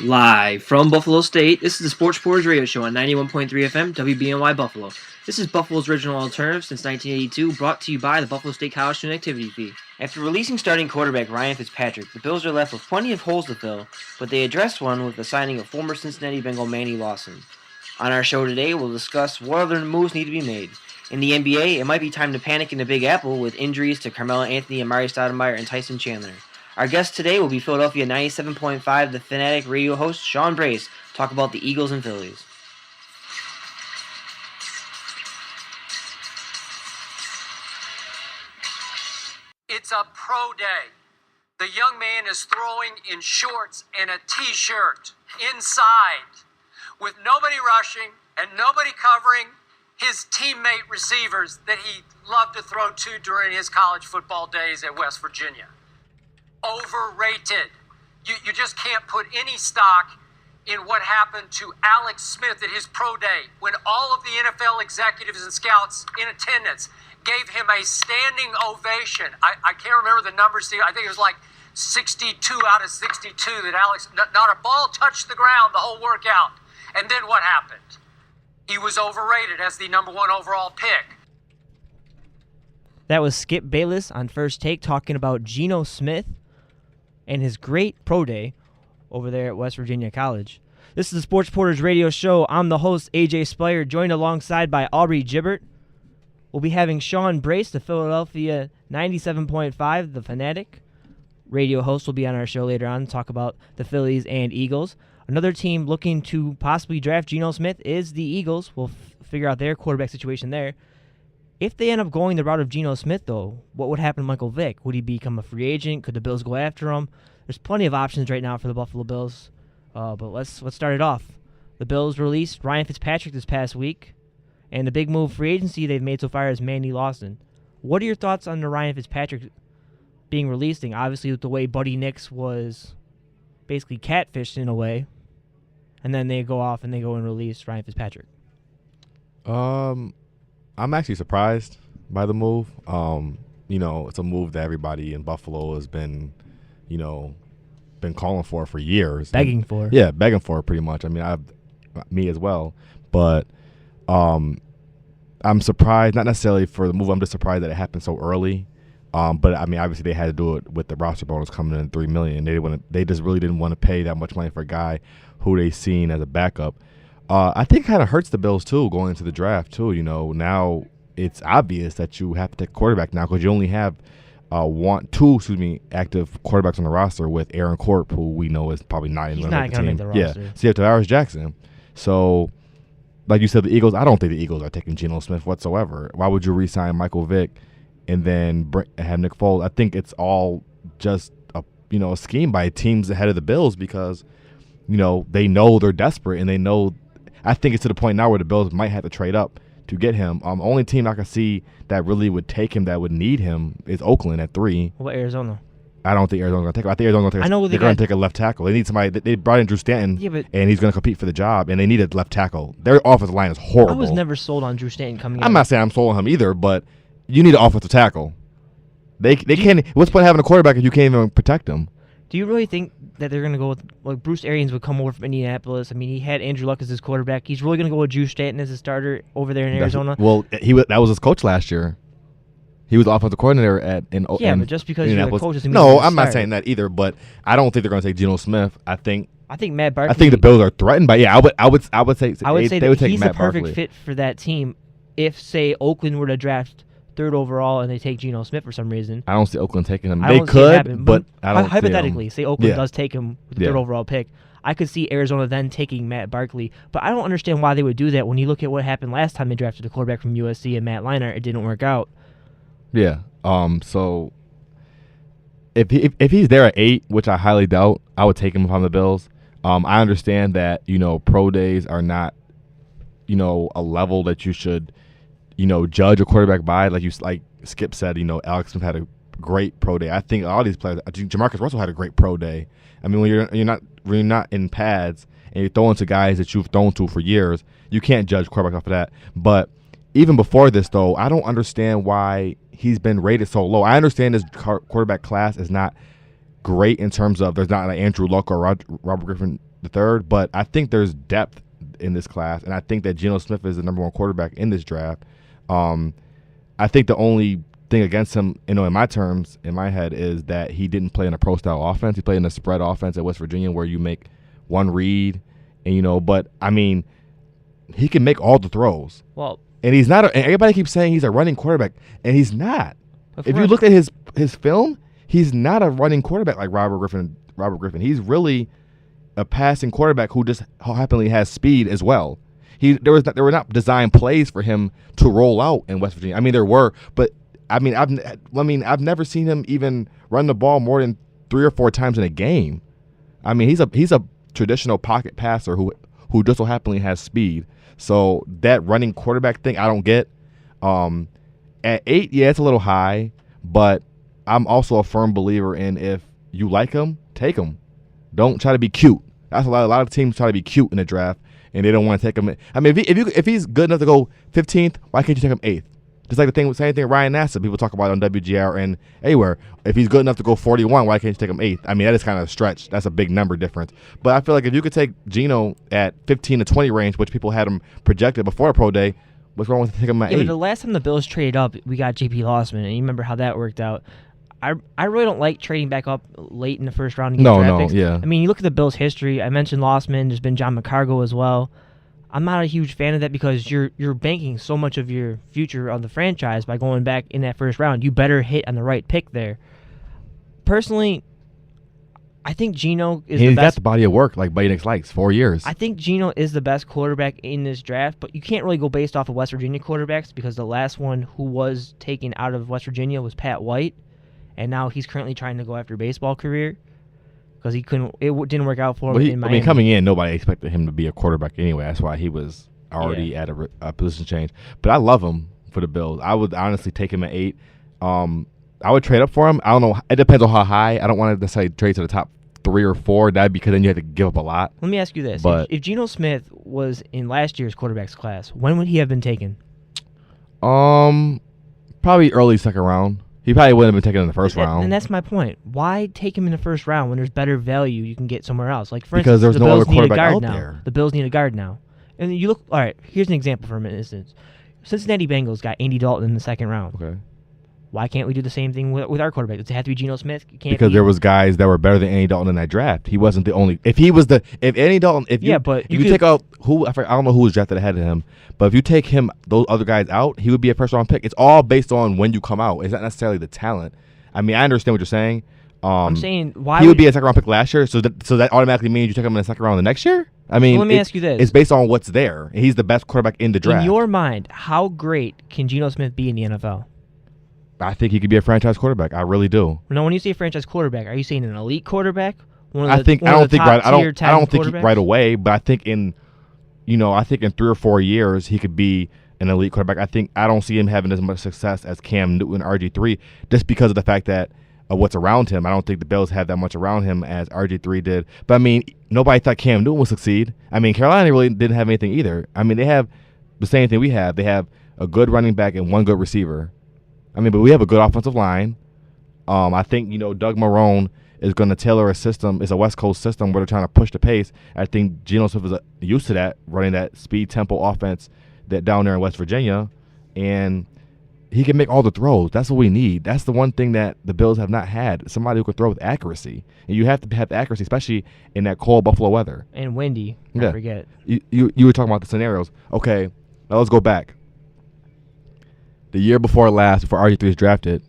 Live from Buffalo State, this is the Sports Reporters Radio Show on 91.3 FM WBNY Buffalo. This is Buffalo's original alternative since 1982, brought to you by the Buffalo State College Student Activity Fee. After releasing starting quarterback Ryan Fitzpatrick, the Bills are left with plenty of holes to fill, but they addressed one with the signing of former Cincinnati Bengal Manny Lawson. On our show today, we'll discuss what other moves need to be made. In the NBA, it might be time to panic in the Big Apple with injuries to Carmelo Anthony, Amari Stoudemire, and Tyson Chandler. Our guest today will be Philadelphia 97.5 The Fanatic radio host Sean Brace, talk about the Eagles and Phillies. It's a pro day. The young man is throwing in shorts and a t-shirt inside with nobody rushing and nobody covering his teammate receivers that he loved to throw to during his college football days at West Virginia. Overrated. You just can't put any stock in what happened to Alex Smith at his pro day when all of the NFL executives and scouts in attendance gave him a standing ovation. I can't remember the numbers. I think it was like 62 out of 62 that Alex, not a ball touched the ground the whole workout. And then what happened? He was overrated as the number one overall pick. That was Skip Bayless on First Take talking about Geno Smith and his great pro day over there at West Virginia College. This is the Sports Reporters Radio Show. I'm the host, AJ Speier, joined alongside by Aubrey Gibert. We'll be having Sean Brace, the Philadelphia 97.5 The Fanatic radio host, will be on our show later on to talk about the Phillies and Eagles. Another team looking to possibly draft Geno Smith is the Eagles. We'll figure out their quarterback situation there. If they end up going the route of Geno Smith, though, what would happen to Michael Vick? Would he become a free agent? Could the Bills go after him? There's plenty of options right now for the Buffalo Bills. But let's start it off. The Bills released Ryan Fitzpatrick this past week, and the big move free agency they've made so far is Manny Lawson. What are your thoughts on the Ryan Fitzpatrick being released? Obviously, with the way Buddy Nix was basically catfished in a way, and then they go off and release Ryan Fitzpatrick. I'm actually surprised by the move. It's a move that everybody in Buffalo has been calling for years. Begging for. Yeah, begging for pretty much. I mean, me as well. But I'm surprised, not necessarily for the move. I'm just surprised that it happened so early. But I mean, obviously they had to do it with the roster bonus coming in $3 million. They just really didn't want to pay that much money for a guy who they seen as a backup. I think it kind of hurts the Bills too going into the draft too. Now it's obvious that you have to take a quarterback now because you only have two active quarterbacks on the roster with Aaron Corp, who we know is probably not going to make the roster. Yeah, so you have Tavares Jackson. So, like you said, the Eagles. I don't think the Eagles are taking Geno Smith whatsoever. Why would you re-sign Michael Vick and then have Nick Foles? I think it's all just a scheme by teams ahead of the Bills because they know they're desperate and they know. I think it's to the point now where the Bills might have to trade up to get him. Only team I can see that really would take him, that would need him, is Oakland at 3. What about Arizona? I don't think Arizona's going to take him. I think Arizona's going to take a left tackle. They need somebody. They brought in Drew Stanton, and he's going to compete for the job, and they need a left tackle. Their offensive line is horrible. I was never sold on Drew Stanton coming in. I'm not saying I'm sold on him either, but you need an offensive tackle. They can't. What's the point of having a quarterback if you can't even protect him? Do you really think that they're going to go with, like, Bruce Arians would come over from Indianapolis? I mean, he had Andrew Luck as his quarterback. He's really going to go with Drew Stanton as his starter over there in Arizona? That was his coach last year. He was offensive coordinator but just because you're the coach doesn't mean No, I'm not saying that either, but I don't think they're going to take Geno Smith. I think Matt Barkley. I think the Bills are threatened by I would say they would take he's Matt the perfect Barkley. fit for that team if, say, Oakland were to draft 3rd overall and they take Geno Smith for some reason. I don't see Oakland taking him. They could, but I don't hypothetically, say Oakland does take him with the 3rd Yeah. overall pick. I could see Arizona then taking Matt Barkley, but I don't understand why they would do that when you look at what happened last time they drafted a quarterback from USC and Matt Leinart. It didn't work out. Yeah. So if he's there at 8, which I highly doubt, I would take him from the Bills. I understand that pro days are not a level that you should judge a quarterback by. Like Skip said, Alex Smith had a great pro day. I think all these players. I think Jamarcus Russell had a great pro day. I mean, when you're not in pads and you're throwing to guys that you've thrown to for years, you can't judge quarterback off of that. But even before this, though, I don't understand why he's been rated so low. I understand his quarterback class is not great in terms of there's not an Andrew Luck or Robert Griffin the third, but I think there's depth in this class, and I think that Geno Smith is the number one quarterback in this draft. I think the only thing against him, in my terms, in my head, is that he didn't play in a pro-style offense. He played in a spread offense at West Virginia where you make one read, and but I mean, he can make all the throws. Well, and he's not. And everybody keeps saying he's a running quarterback, and he's not. If you look at his film, he's not a running quarterback like Robert Griffin. He's really a passing quarterback who just happily has speed as well. There were not designed plays for him to roll out in West Virginia. I mean, there were, but I've never seen him even run the ball more than 3 or 4 times in a game. I mean, he's a traditional pocket passer who just so happily has speed. So that running quarterback thing, I don't get. At 8, yeah, it's a little high, but I'm also a firm believer in if you like him, take him. Don't try to be cute. That's a lot of teams try to be cute in the draft, and they don't want to take him. I mean, if he's good enough to go 15th, why can't you take him 8th? Just like the same thing Ryan Nassib, people talk about on WGR and anywhere. If he's good enough to go 41, why can't you take him 8th? I mean, that is kind of a stretch. That's a big number difference. But I feel like if you could take Geno at 15 to 20 range, which people had him projected before the pro day, what's wrong with taking him at 8? But the last time the Bills traded up, we got J.P. Lossman, and you remember how that worked out. I really don't like trading back up late in the first round to get draft picks. Yeah. I mean, you look at the Bills' history. I mentioned Lossman. There's been John McCargo as well. I'm not a huge fan of that because you're banking so much of your future on the franchise by going back in that first round. You better hit on the right pick there. Personally, I think Geno is the best. He's got the body of work like Buddy Nix likes, 4 years. I think Geno is the best quarterback in this draft, but you can't really go based off of West Virginia quarterbacks because the last one who was taken out of West Virginia was Pat White, and now he's currently trying to go after a baseball career because he couldn't. It didn't work out for him in Miami. I mean, coming in, nobody expected him to be a quarterback anyway. That's why he was already at a position change. But I love him for the Bills. I would honestly take him at 8. I would trade up for him. I don't know. It depends on how high. I don't want to necessarily trade to the top 3 or 4. That'd because then you have to give up a lot. Let me ask you this: but, if Geno Smith was in last year's quarterbacks class, when would he have been taken? Probably early second round. He probably wouldn't have been taken in the first round. And that's my point. Why take him in the first round when there's better value you can get somewhere else? Like for because instance, there's no other quarterback out now. there. The Bills need a guard now. And you look. All right, here's an example for an instance. Cincinnati Bengals got Andy Dalton in the second round. Okay. Why can't we do the same thing with our quarterback? Does it have to be Geno Smith? Because there was guys that were better than Andy Dalton in that draft. He wasn't the only. If Andy Dalton, if you take out who I don't know who was drafted ahead of him, but if you take him those other guys out, he would be a first round pick. It's all based on when you come out. It's not necessarily the talent. I mean, I understand what you're saying. I'm saying why he would be a second round pick last year, so that automatically means you take him in the second round the next year. I mean, let me ask you this: it's based on what's there. He's the best quarterback in the draft. In your mind, how great can Geno Smith be in the NFL? I think he could be a franchise quarterback. I really do. Now, when you say franchise quarterback, are you saying an elite quarterback? I don't think right away, but I think in 3 or 4 years he could be an elite quarterback. I don't see him having as much success as Cam Newton, RG3, just because of the fact that of what's around him. I don't think the Bills have that much around him as RG3 did. But I mean, nobody thought Cam Newton would succeed. I mean, Carolina really didn't have anything either. I mean, they have the same thing we have. They have a good running back and one good receiver. I mean, but we have a good offensive line. I think, Doug Marrone is going to tailor a system. It's a West Coast system where they're trying to push the pace. I think Geno Smith is used to that, running that speed tempo offense that down there in West Virginia. And he can make all the throws. That's what we need. That's the one thing that the Bills have not had, somebody who can throw with accuracy. And you have to have the accuracy, especially in that cold Buffalo weather. And windy, don't forget. You were talking about the scenarios. Okay, now let's go back. The year before last, before RG3 was drafted,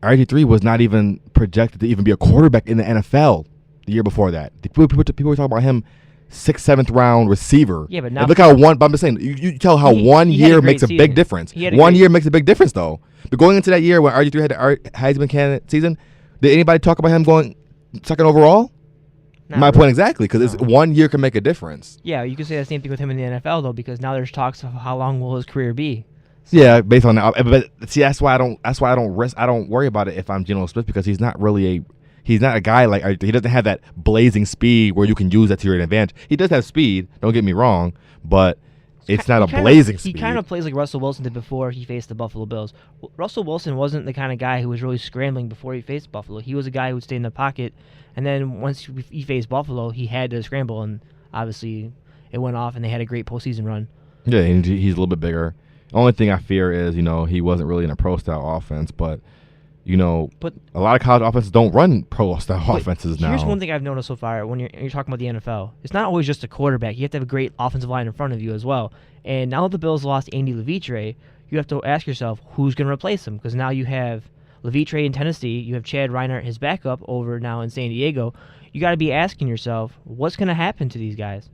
RG3 was not even projected to even be a quarterback in the NFL the year before that. People were talking about him 6th, 7th round receiver. Yeah, but now look how but I'm just saying, you tell how 1 year makes a big difference. 1 year makes a big difference, though. But going into that year when RG3 had the Heisman candidate season, did anybody talk about him going second overall? My point exactly, because 1 year can make a difference. Yeah, you can say the same thing with him in the NFL, though, because now there's talks of how long will his career be. So. Yeah, based on that. But see, that's why I don't worry about it if I'm Geno Smith, because he's not a guy like, he doesn't have that blazing speed where you can use that to your advantage. He does have speed, don't get me wrong, but It's not a blazing speed. He kind of plays like Russell Wilson did before he faced the Buffalo Bills. Russell Wilson wasn't the kind of guy who was really scrambling before he faced Buffalo. He was a guy who would stay in the pocket, and then once he faced Buffalo, he had to scramble, and obviously it went off, and they had a great postseason run. Yeah, and he's a little bit bigger. Only thing I fear is, he wasn't really in a pro-style offense, but a lot of college offenses don't run pro-style offenses now. Here's one thing I've noticed so far when you're talking about the NFL. It's not always just a quarterback. You have to have a great offensive line in front of you as well. And now that the Bills lost Andy Levitre, you have to ask yourself, who's going to replace him? Because now you have Levitre in Tennessee. You have Chad Reinhardt, his backup, over now in San Diego. You got to be asking yourself, what's going to happen to these guys?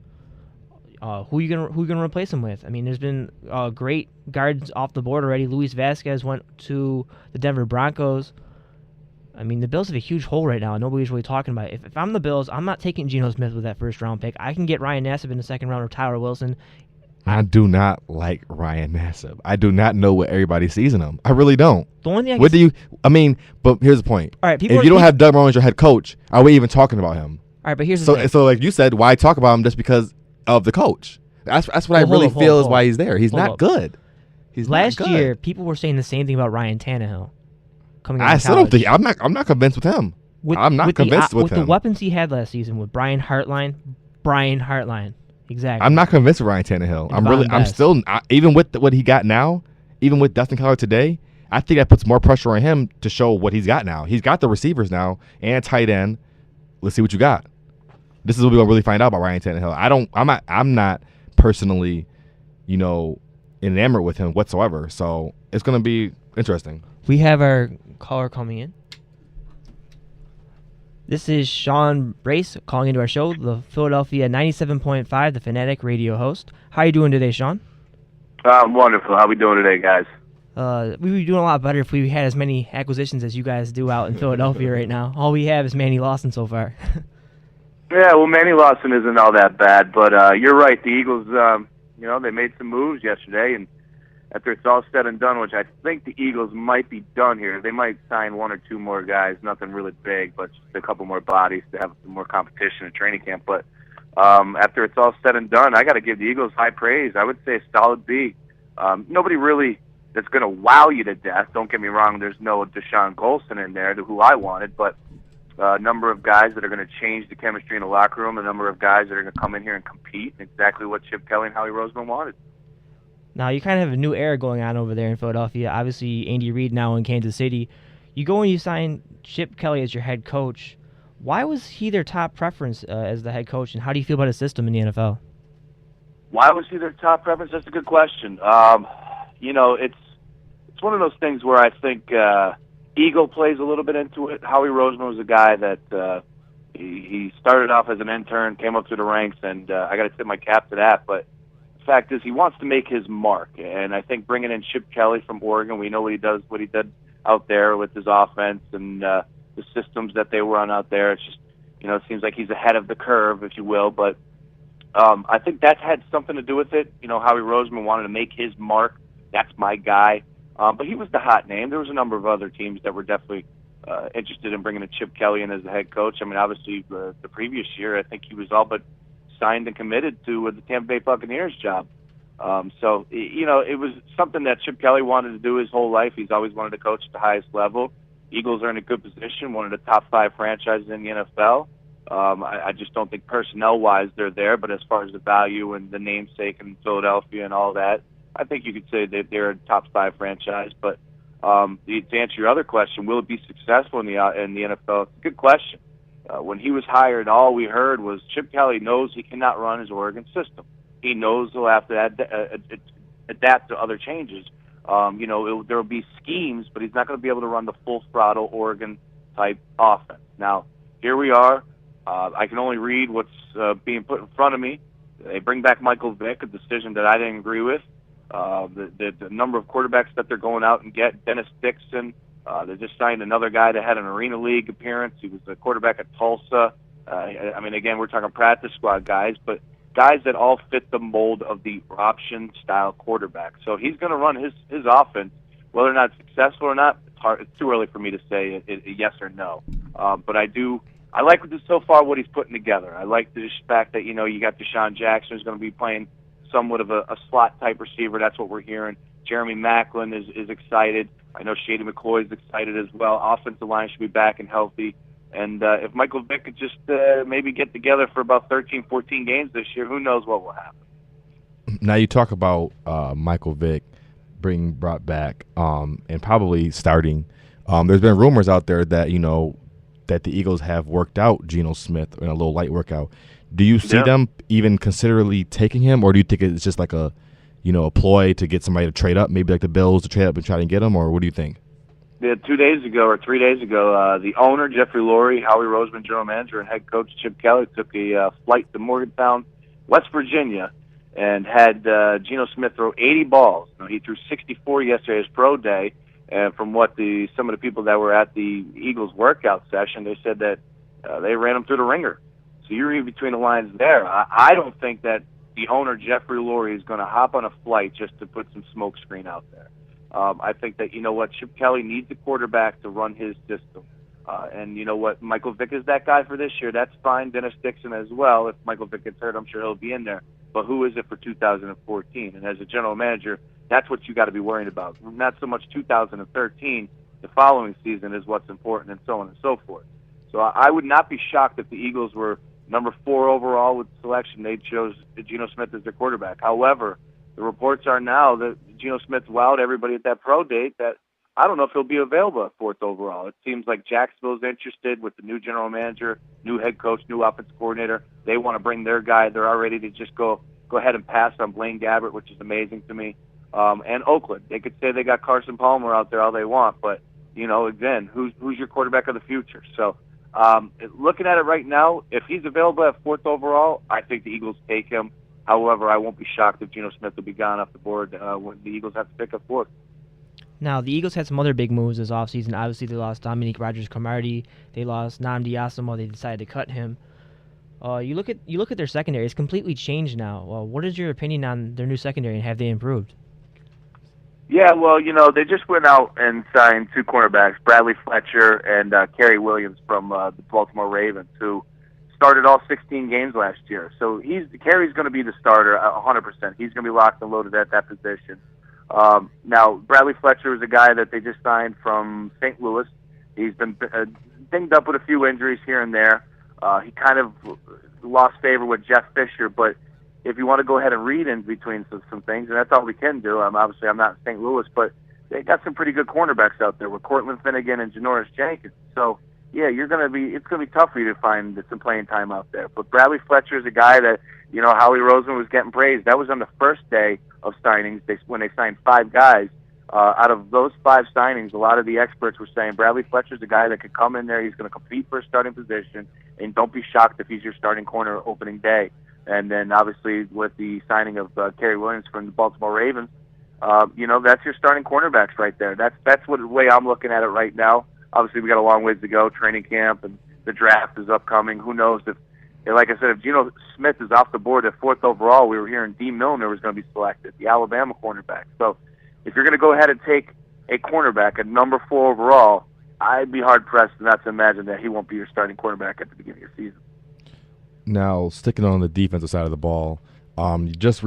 Who you gonna replace him with? I mean, there's been great guards off the board already. Luis Vasquez went to the Denver Broncos. I mean, the Bills have a huge hole right now, and nobody's really talking about it. If I'm the Bills, I'm not taking Geno Smith with that first-round pick. I can get Ryan Nassib in the second round or Tyler Wilson. I do not like Ryan Nassib. I do not know what everybody sees in him. I really don't. The only thing but here's the point. All right, if you don't have Doug Marrone as your head coach, are we even talking about him? All right, but here's the thing. So like you said, why talk about him just because of the coach? That's what I really feel is why he's there. He's not good. Last year, people were saying the same thing about Ryan Tannehill. I still don't think I'm not convinced with him. I'm not convinced with him. With the weapons he had last season with Brian Hartline, exactly. I'm not convinced with Ryan Tannehill. I'm still even with what he got now, even with Dustin Collar today. I think that puts more pressure on him to show what he's got now. He's got the receivers now and a tight end. Let's see what you got. This is what we're gonna really find out about Ryan Tannehill. I'm not personally, enamored with him whatsoever. So it's gonna be interesting. We have our caller coming in. This is Sean Brace calling into our show, the Philadelphia 97.5, the Fanatic radio host. How are you doing today, Sean? I'm wonderful. How we doing today, guys? We would be doing a lot better if we had as many acquisitions as you guys do out in Philadelphia right now. All we have is Manny Lawson so far. Yeah, well, Manny Lawson isn't all that bad, but you're right. The Eagles, they made some moves yesterday, and after it's all said and done, which I think the Eagles might be done here, they might sign one or two more guys, nothing really big, but just a couple more bodies to have some more competition in training camp. But after it's all said and done, I got to give the Eagles high praise. I would say a solid B. Nobody really that's going to wow you to death. Don't get me wrong, there's no Deshaun Golson in there, who I wanted, but a number of guys that are going to change the chemistry in the locker room, a number of guys that are going to come in here and compete, exactly what Chip Kelly and Howie Roseman wanted. Now, you kind of have a new era going on over there in Philadelphia. Obviously, Andy Reid now in Kansas City. You go and you sign Chip Kelly as your head coach. Why was he their top preference as the head coach, and how do you feel about his system in the NFL? Why was he their top preference? That's a good question. It's one of those things where I think ego plays a little bit into it. Howie Roseman was a guy that he started off as an intern, came up through the ranks, and I got to tip my cap to that. But the fact is, he wants to make his mark, and I think bringing in Chip Kelly from Oregon, we know what he did out there with his offense and the systems that they were on out there. It's just, it seems like he's ahead of the curve, if you will. But I think that had something to do with it. Howie Roseman wanted to make his mark. That's my guy. But he was the hot name. There was a number of other teams that were definitely interested in bringing a Chip Kelly in as the head coach. I mean, obviously, the previous year, I think he was all but signed and committed to the Tampa Bay Buccaneers job. So, it was something that Chip Kelly wanted to do his whole life. He's always wanted to coach at the highest level. Eagles are in a good position, one of the top 5 franchises in the NFL. I just don't think personnel-wise they're there, but as far as the value and the namesake in Philadelphia and all that, I think you could say that they're a top 5 franchise. But to answer your other question, will it be successful in the NFL? It's a good question. When he was hired, all we heard was Chip Kelly knows he cannot run his Oregon system. He knows he'll have to adapt to other changes. There will be schemes, but he's not going to be able to run the full throttle Oregon-type offense. Now, here we are. I can only read what's being put in front of me. They bring back Michael Vick, a decision that I didn't agree with. The number of quarterbacks that they're going out and get, Dennis Dixon. They just signed another guy that had an Arena League appearance. He was a quarterback at Tulsa. Again, we're talking practice squad guys, but guys that all fit the mold of the option-style quarterback. So he's going to run his offense. Whether or not it's successful or not, it's too early for me to say a yes or no. But I like so far what he's putting together. I like the fact that, you got Deshaun Jackson who's going to be playing somewhat of a slot-type receiver. That's what we're hearing. Jeremy Maclin is excited. I know Shady McCoy is excited as well. Offensive line should be back and healthy. And if Michael Vick could just maybe get together for about 13, 14 games this year, who knows what will happen. Now you talk about Michael Vick being brought back and probably starting. There's been rumors out there that, that the Eagles have worked out Geno Smith in a little light workout. Do you see them even considerably taking him, or do you think it's just like a ploy to get somebody to trade up, maybe like the Bills to trade up and try to get him, or what do you think? Yeah, 2 days ago or 3 days ago, the owner, Jeffrey Lurie, Howie Roseman, general manager, and head coach Chip Kelly took a flight to Morgantown, West Virginia, and had Geno Smith throw 80 balls. He threw 64 yesterday, his pro day, and from what some of the people that were at the Eagles workout session, they said that they ran him through the ringer. So you read between the lines there. I don't think that the owner, Jeffrey Lurie, is going to hop on a flight just to put some smoke screen out there. I think that, Chip Kelly needs a quarterback to run his system. And you know what? Michael Vick is that guy for this year. That's fine. Dennis Dixon as well. If Michael Vick gets hurt, I'm sure he'll be in there. But who is it for 2014? And as a general manager, that's what you got to be worried about. Not so much 2013. The following season is what's important, and so on and so forth. So I would not be shocked if the Eagles were number 4 overall with selection. They chose Geno Smith as their quarterback. However, the reports are now that Geno Smith wowed everybody at that pro date that I don't know if he'll be available at 4th overall. It seems like Jacksonville's interested with the new general manager, new head coach, new offensive coordinator. They want to bring their guy. They're all ready to just go ahead and pass on Blaine Gabbert, which is amazing to me. And Oakland, they could say they got Carson Palmer out there all they want, but again, who's your quarterback of the future? So looking at it right now, if he's available at 4th overall, I think the Eagles take him. However, I won't be shocked if Geno Smith will be gone off the board when the Eagles have to pick up 4th. Now, the Eagles had some other big moves this offseason. Obviously, they lost Dominique Rodgers-Cromartie. They lost Nnamdi Asomugha. They decided to cut him. You look at their secondary. It's completely changed now. What is your opinion on their new secondary, and have they improved? Yeah, well, they just went out and signed 2 cornerbacks, Bradley Fletcher and Kerry Williams from the Baltimore Ravens, who started all 16 games last year. So Kerry's going to be the starter 100%. He's going to be locked and loaded at that position. Now, Bradley Fletcher is a guy that they just signed from St. Louis. He's been dinged up with a few injuries here and there. He kind of lost favor with Jeff Fisher, but if you want to go ahead and read in between some things, and that's all we can do. Obviously, I'm not in St. Louis, but they got some pretty good cornerbacks out there with Cortland Finnegan and Janoris Jenkins. So, yeah, it's going to be tough for you to find some playing time out there. But Bradley Fletcher is a guy that, Howie Roseman was getting praised. That was on the first day of signings when they signed 5 guys. Out of those 5 signings, a lot of the experts were saying Bradley Fletcher's a guy that could come in there. He's going to compete for a starting position, and don't be shocked if he's your starting corner opening day. And then, obviously, with the signing of Kerry Williams from the Baltimore Ravens, that's your starting cornerbacks right there. That's the way I'm looking at it right now. Obviously, we got a long ways to go. Training camp and the draft is upcoming. Who knows if, like I said, if Geno Smith is off the board at 4th overall, we were hearing D. Milner was going to be selected, the Alabama cornerback. So if you're going to go ahead and take a cornerback at number 4 overall, I'd be hard-pressed not to imagine that he won't be your starting cornerback at the beginning of the season. Now, sticking on the defensive side of the ball, you just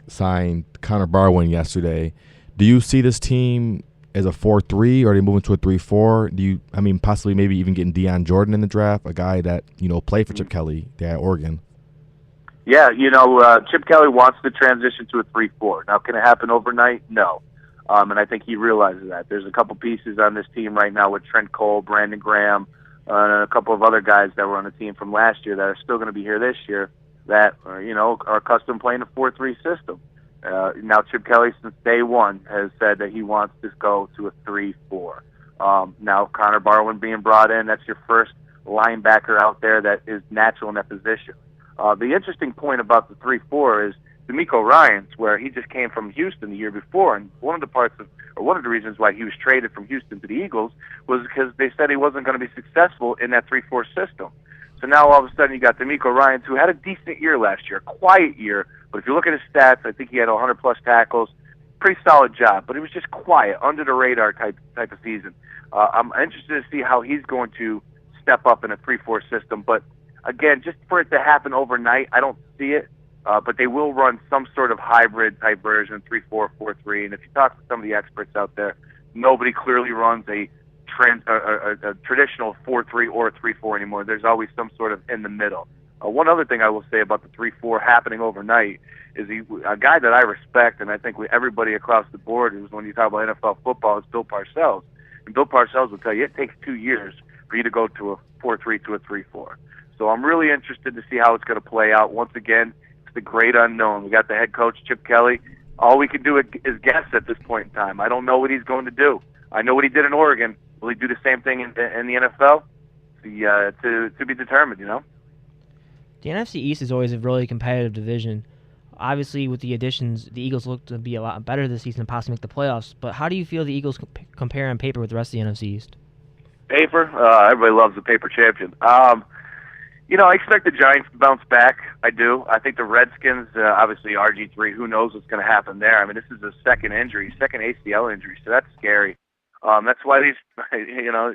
signed Connor Barwin yesterday. Do you see this team as a 4-3, or are they moving to a 3-4? Do you, possibly maybe even getting Deion Jordan in the draft, a guy that, played for Chip Kelly there at Oregon? Yeah, Chip Kelly wants to transition to a 3-4. Now, can it happen overnight? No. And I think he realizes that. There's a couple pieces on this team right now with Trent Cole, Brandon Graham, and a couple of other guys that were on the team from last year that are still going to be here this year that, are accustomed playing a 4-3 system. Now, Chip Kelly, since day one, has said that he wants to go to a 3-4. Now, Connor Barwin being brought in, that's your first linebacker out there that is natural in that position. The interesting point about the 3-4 is D'Amico Ryans, where he just came from Houston the year before, and one of the reasons why he was traded from Houston to the Eagles was because they said he wasn't going to be successful in that 3-4 system. So now all of a sudden you got D'Amico Ryans, who had a decent year last year, a quiet year, but if you look at his stats, I think he had 100-plus tackles, pretty solid job, but it was just quiet, under the radar type of season. I'm interested to see how he's going to step up in a 3-4 system, but again, just for it to happen overnight, I don't see it. but they will run some sort of hybrid type version, 3-4, 4-3. And if you talk to some of the experts out there, nobody clearly runs a traditional 4-3 or 3-4 anymore. There's always some sort of in the middle. One other thing I will say about the 3-4 happening overnight is a guy that I respect, and I think everybody across the board is, when you talk about NFL football, is Bill Parcells. And Bill Parcells will tell you it takes 2 years for you to go to a 4-3 to a 3-4. So I'm really interested to see how it's going to play out. Once again, it's the great unknown. We got the head coach, Chip Kelly. All we can do is guess at this point in time. I don't know what he's going to do. I know what he did in Oregon. Will he do the same thing in the NFL? To be determined, you know? The NFC East is always a really competitive division. Obviously, with the additions, the Eagles look to be a lot better this season and possibly make the playoffs. But how do you feel the Eagles compare on paper with the rest of the NFC East? Paper? Everybody loves the paper champion. You know, I expect the Giants to bounce back. I do. I think the Redskins, obviously RG3, who knows what's going to happen there. I mean, this is a second ACL injury, so that's scary. That's why these, you know,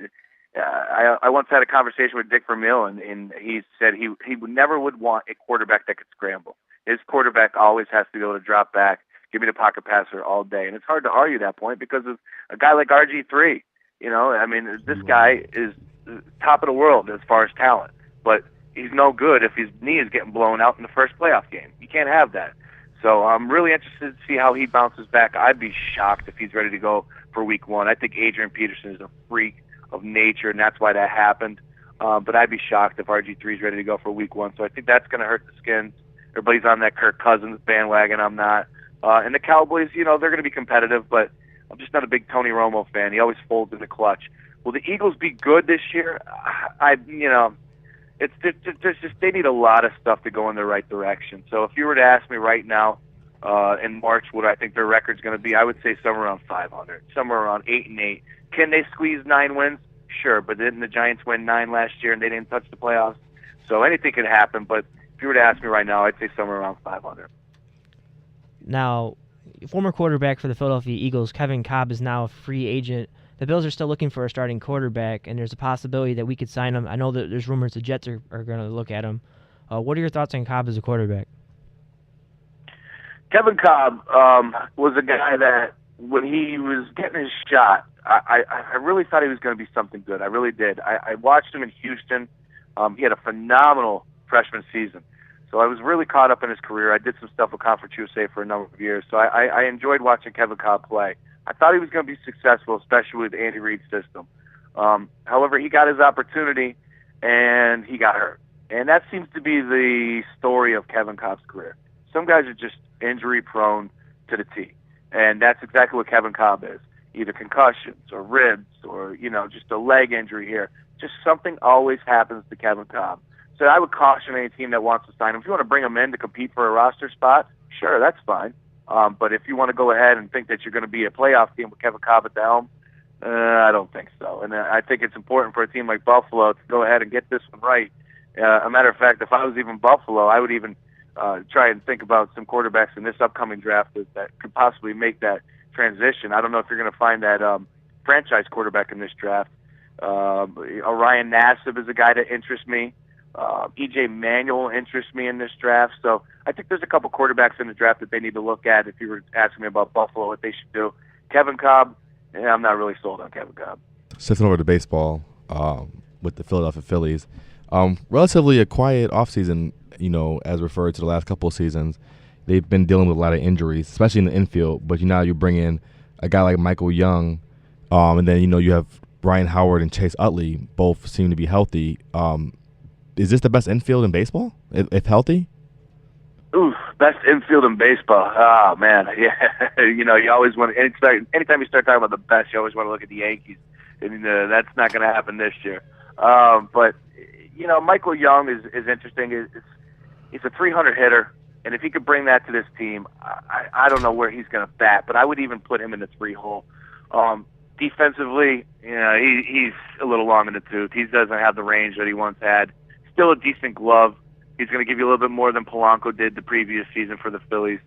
I once had a conversation with Dick Vermeil, and he said he never would want a quarterback that could scramble. His quarterback always has to be able to drop back, give me the pocket passer all day. And it's hard to argue that point because of a guy like RG3. You know, I mean, this guy is top of the world as far as talent, but he's no good if his knee is getting blown out in the first playoff game. You can't have that. So I'm really interested to see how he bounces back. I'd be shocked if he's ready to go for week 1. I think Adrian Peterson is a freak of nature, and that's why that happened. But I'd be shocked if RG3 is ready to go for week 1. So I think that's going to hurt the Skins. Everybody's on that Kirk Cousins bandwagon. I'm not. And the Cowboys, you know, they're going to be competitive, but I'm just not a big Tony Romo fan. He always folds in the clutch. Will the Eagles be good this year? It's just they need a lot of stuff to go in the right direction. So if you were to ask me right now, in March, what I think their record's going to be, I would say somewhere around 500, somewhere around 8-8. Can they squeeze 9 wins? Sure, but didn't the Giants win 9 last year and they didn't touch the playoffs? So anything can happen, but if you were to ask me right now, I'd say somewhere around 500. Now, former quarterback for the Philadelphia Eagles, Kevin Kolb, is now a free agent. The Bills are still looking for a starting quarterback, and there's a possibility that we could sign him. I know that there's rumors the Jets are going to look at him. What are your thoughts on Kolb as a quarterback? Kevin Kolb was a guy that when he was getting his shot, I really thought he was going to be something good. I really did. I watched him in Houston. He had a phenomenal freshman season. So I was really caught up in his career. I did some stuff with Conference USA for a number of years. So I enjoyed watching Kevin Kolb play. I thought he was going to be successful, especially with Andy Reid's system. However, he got his opportunity, and he got hurt. And that seems to be the story of Kevin Kolb's career. Some guys are just injury-prone to the T. And that's exactly what Kevin Kolb is. Either concussions or ribs or, you know, just a leg injury here. Just something always happens to Kevin Kolb. So I would caution any team that wants to sign him. If you want to bring him in to compete for a roster spot, sure, that's fine. But if you want to go ahead and think that you're going to be a playoff team with Kevin Kolb at the helm, I don't think so. And I think it's important for a team like Buffalo to go ahead and get this one right. A matter of fact, if I was even Buffalo, I would even try and think about some quarterbacks in this upcoming draft that could possibly make that transition. I don't know if you're going to find that franchise quarterback in this draft. Ryan Nassib is a guy that interests me. E.J. Manuel interests me in this draft. So I think there's a couple quarterbacks in the draft that they need to look at if you were asking me about Buffalo, what they should do. Kevin Kolb, I'm not really sold on Kevin Kolb. Shifting over to baseball with the Philadelphia Phillies. Relatively a quiet offseason, you know, as referred to the last couple of seasons. They've been dealing with a lot of injuries, especially in the infield. But now you bring in a guy like Michael Young, and then, you know, you have Ryan Howard and Chase Utley, both seem to be healthy. Is this the best infield in baseball, if healthy? Ooh, best infield in baseball. Oh, man. Yeah. You know, you always want to, anytime you start talking about the best, you always want to look at the Yankees. And that's not going to happen this year. But, you know, Michael Young is interesting. He's a 300 hitter. And if he could bring that to this team, I don't know where he's going to bat, but I would even put him in the 3-hole. Defensively, you know, he's a little long in the tooth. He doesn't have the range that he once had. Still a decent glove. He's going to give you a little bit more than Polanco did the previous season for the Phillies.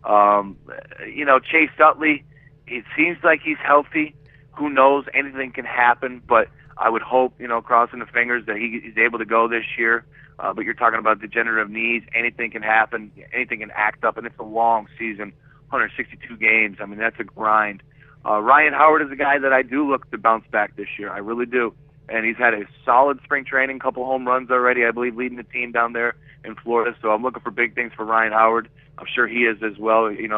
You know, Chase Utley, it seems like he's healthy. Who knows? Anything can happen. But I would hope, crossing the fingers that he's able to go this year. But you're talking about degenerative knees. Anything can happen. Anything can act up, and it's a long season, 162 games. I mean, that's a grind. Ryan Howard is a guy that I do look to bounce back this year. I really do. And he's had a solid spring training, couple home runs already, I believe, leading the team down there in Florida. So I'm looking for big things for Ryan Howard. I'm sure he is as well. It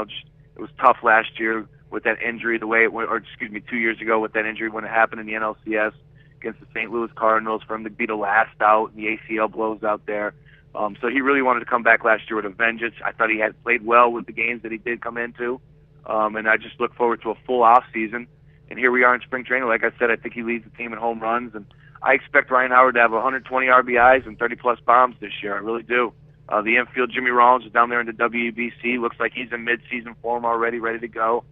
was tough last year with that injury, the way it went, 2 years ago with that injury when it happened in the NLCS against the St. Louis Cardinals, for him to be the last out, and the ACL blows out there. So he really wanted to come back last year with a vengeance. I thought he had played well with the games that he did come into, and I just look forward to a full off season. And here we are in spring training. Like I said, I think he leads the team in home runs, and I expect Ryan Howard to have 120 RBIs and 30-plus bombs this year. I really do. The infield, Jimmy Rollins is down there in the WBC. Looks like he's in mid-season form already, ready to go.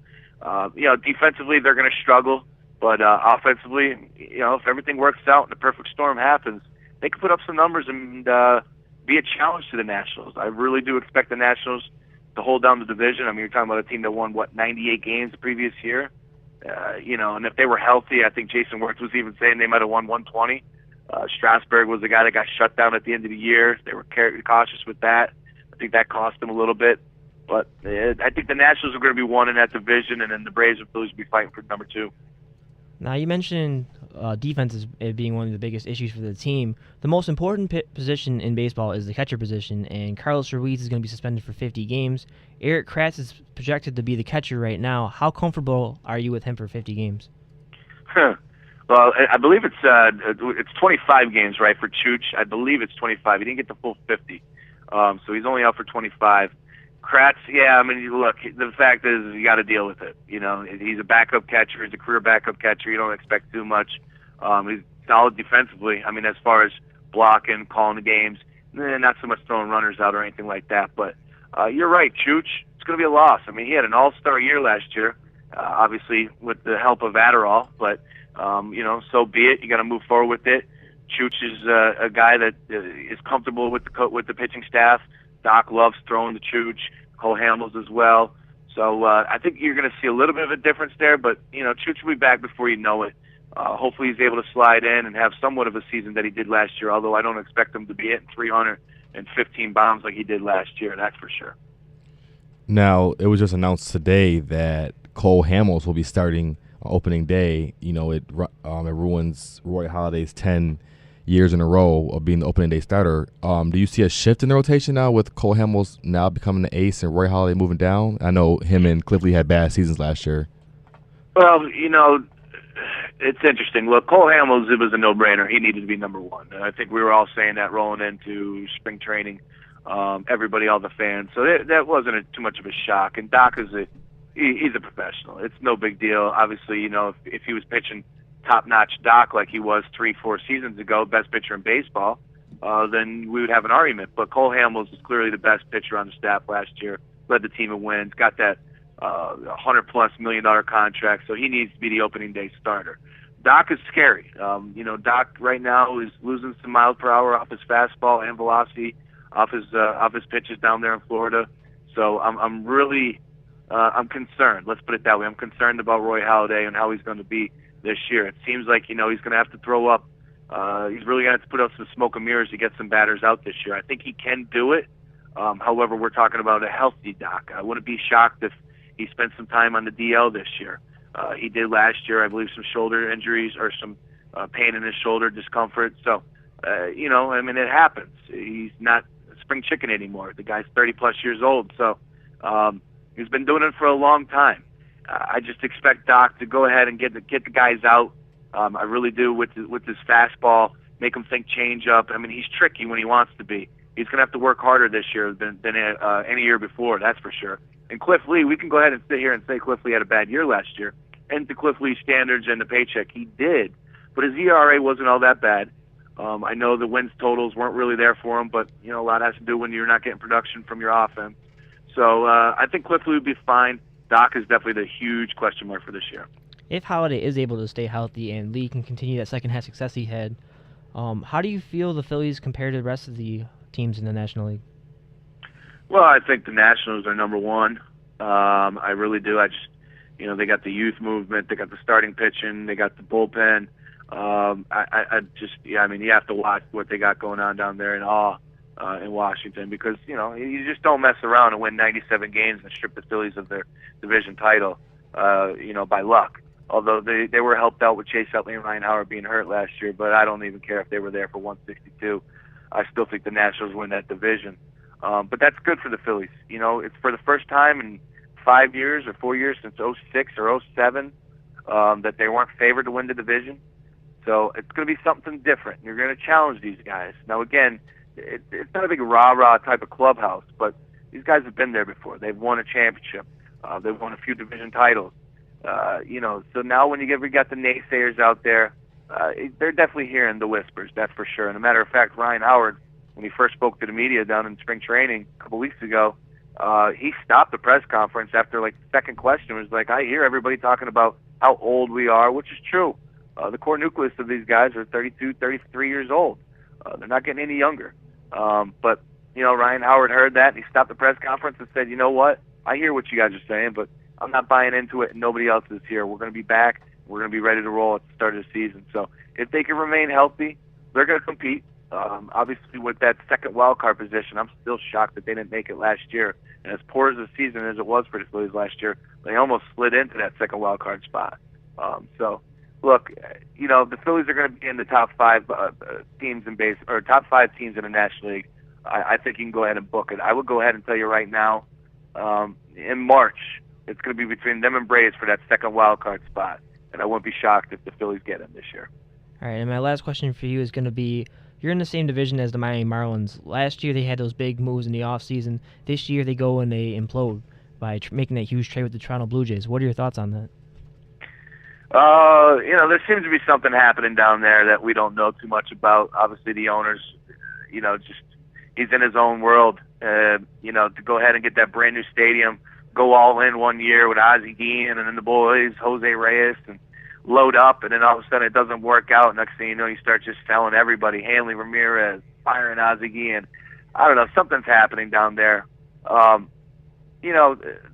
Defensively, they're going to struggle. But offensively, if everything works out and the perfect storm happens, they can put up some numbers and be a challenge to the Nationals. I really do expect the Nationals to hold down the division. I mean, you're talking about a team that won, 98 games the previous year? And if they were healthy, I think Jason Wirtz was even saying they might have won 120. Strasburg was the guy that got shut down at the end of the year. They were cautious with that. I think that cost them a little bit. But I think the Nationals are going to be one in that division, and then the Braves and Phillies will be fighting for number 2. Now, you mentioned defense as being one of the biggest issues for the team. The most important position in baseball is the catcher position, and Carlos Ruiz is going to be suspended for 50 games. Eric Kratz is projected to be the catcher right now. How comfortable are you with him for 50 games? Well, I believe it's 25 games, right, for Chooch. I believe it's 25. He didn't get the full 50, so he's only out for 25. Kratz, look, the fact is you got to deal with it. He's a backup catcher. He's a career backup catcher. You don't expect too much. He's solid defensively. I mean, as far as blocking, calling the games, not so much throwing runners out or anything like that. But you're right, Chooch, it's going to be a loss. I mean, he had an all-star year last year, obviously with the help of Adderall. But, so be it. You got to move forward with it. Chooch is a guy that is comfortable with the pitching staff. Doc loves throwing the Chooch, Cole Hamels as well. So I think you're going to see a little bit of a difference there, but, Chooch will be back before you know it. Hopefully he's able to slide in and have somewhat of a season that he did last year, although I don't expect him to be hitting 315 bombs like he did last year, that's for sure. Now, it was just announced today that Cole Hamels will be starting opening day. It ruins Roy Halladay's 10 years in a row of being the opening day starter. Do you see a shift in the rotation now with Cole Hamels now becoming the ace and Roy Halladay moving down? I know him and Cliff Lee had bad seasons last year. Well, it's interesting. Look, Cole Hamels, it was a no-brainer. He needed to be number 1. And I think we were all saying that rolling into spring training, everybody, all the fans. So that wasn't too much of a shock. And Doc he's a professional. It's no big deal. Obviously, if he was pitching top-notch Doc like he was 3-4 seasons ago, best pitcher in baseball, then we would have an argument. But Cole Hamels is clearly the best pitcher on the staff last year, led the team in wins, got that $100+ million contract, so he needs to be the opening day starter. Doc is scary. Doc right now is losing some miles per hour off his fastball and velocity off his pitches down there in Florida. So I'm really concerned. Let's put it that way. I'm concerned about Roy Halladay and how he's going to be this year. It seems like, he's going to have to throw up. He's really going to have to put up some smoke and mirrors to get some batters out this year. I think he can do it. However, we're talking about a healthy Doc. I wouldn't be shocked if he spent some time on the DL this year. He did last year, I believe, some shoulder injuries or some pain in his shoulder, discomfort. So, it happens. He's not a spring chicken anymore. The guy's 30-plus years old. So he's been doing it for a long time. I just expect Doc to go ahead and get the guys out. I really do with his fastball, make him think change up. I mean, he's tricky when he wants to be. He's going to have to work harder this year than any year before, that's for sure. And Cliff Lee, we can go ahead and sit here and say Cliff Lee had a bad year last year. And to Cliff Lee's standards and the paycheck, he did. But his ERA wasn't all that bad. I know the wins totals weren't really there for him, but, a lot has to do when you're not getting production from your offense. So I think Cliff Lee would be fine. Doc is definitely the huge question mark for this year. If Halladay is able to stay healthy and Lee can continue that second-half success he had, how do you feel the Phillies compare to the rest of the teams in the National League? Well, I think the Nationals are number 1. I really do. They got the youth movement. They got the starting pitching. They got the bullpen. I just, I mean, you have to watch what they got going on down there in Washington, because, you just don't mess around and win 97 games and strip the Phillies of their division title, by luck. Although they were helped out with Chase Utley and Ryan Howard being hurt last year, but I don't even care if they were there for 162. I still think the Nationals win that division. But that's good for the Phillies. It's for the first time in 5 years or 4 years since '06 or '07 that they weren't favored to win the division. So it's going to be something different. You're going to challenge these guys. Now, again, it's not a big rah-rah type of clubhouse, but these guys have been there before. They've won a championship. They've won a few division titles. So now when we got the naysayers out there, they're definitely hearing the whispers, that's for sure. And a matter of fact, Ryan Howard, when he first spoke to the media down in spring training a couple weeks ago, he stopped the press conference after the second question. Was like, I hear everybody talking about how old we are, which is true. The core nucleus of these guys are 32, 33 years old. They're not getting any younger. But Ryan Howard heard that, and he stopped the press conference and said, you know what? I hear what you guys are saying, but I'm not buying into it, and nobody else is here. We're going to be back. We're going to be ready to roll at the start of the season. So if they can remain healthy, they're going to compete. Obviously, with that second wild card position, I'm still shocked that they didn't make it last year. And as poor as the season as it was for the Phillies last year, they almost slid into that second wild card spot. So, look, the Phillies are going to be in the top five teams top five teams in the National League. I think you can go ahead and book it. I would go ahead and tell you right now, in March, it's going to be between them and Braves for that second wild card spot. And I wouldn't be shocked if the Phillies get him this year. All right, and my last question for you is going to be, you're in the same division as the Miami Marlins. Last year they had those big moves in the offseason. This year they go and they implode by making that huge trade with the Toronto Blue Jays. What are your thoughts on that? There seems to be something happening down there that we don't know too much about. Obviously the owners, just he's in his own world. To go ahead and get that brand new stadium, go all in 1 year with Ozzie Guillen and then the boys, Jose Reyes, and load up, and then all of a sudden it doesn't work out. Next thing you know, you start just selling everybody. Hanley Ramirez, firing Ozzie Guillen. I don't know. Something's happening down there. The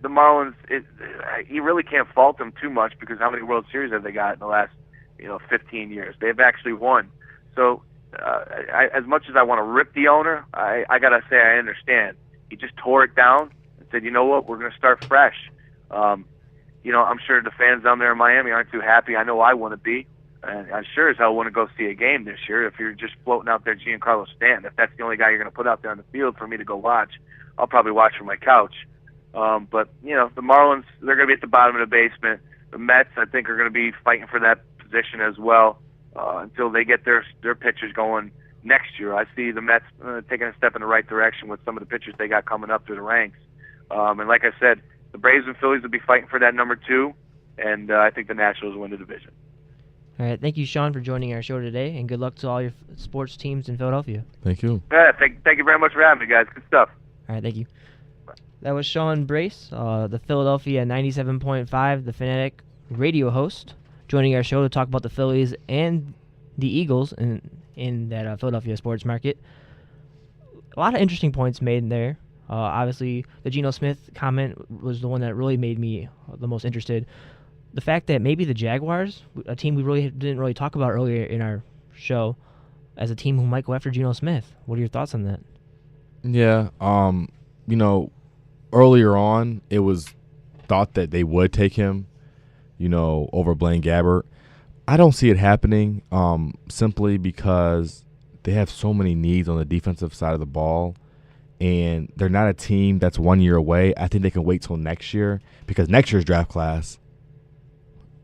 Marlins, you really can't fault them too much, because how many World Series have they got in the last, 15 years? They've actually won. So as much as I want to rip the owner, I got to say I understand. He just tore it down and said, you know what, we're going to start fresh. I'm sure the fans down there in Miami aren't too happy. I know I want to be. And I sure as hell want to go see a game this year. If you're just floating out there Giancarlo Stanton, if that's the only guy you're going to put out there on the field for me to go watch, I'll probably watch from my couch. But the Marlins, they're going to be at the bottom of the basement. The Mets, I think, are going to be fighting for that position as well until they get their pitchers going next year. I see the Mets taking a step in the right direction with some of the pitchers they got coming up through the ranks. And like I said, the Braves and Phillies will be fighting for that number 2, and I think the Nationals will win the division. All right, thank you, Sean, for joining our show today, and good luck to all your sports teams in Philadelphia. Thank you. Yeah, thank you very much for having me, guys. Good stuff. All right, thank you. That was Sean Brace, the Philadelphia 97.5, the Fanatic radio host, joining our show to talk about the Phillies and the Eagles in that Philadelphia sports market. A lot of interesting points made there. Obviously, the Geno Smith comment was the one that really made me the most interested. The fact that maybe the Jaguars, a team we really didn't really talk about earlier in our show, as a team who might go after Geno Smith. What are your thoughts on that? Yeah, earlier on, it was thought that they would take him, over Blaine Gabbert. I don't see it happening simply because they have so many needs on the defensive side of the ball, and they're not a team that's 1 year away. I think they can wait till next year, because next year's draft class,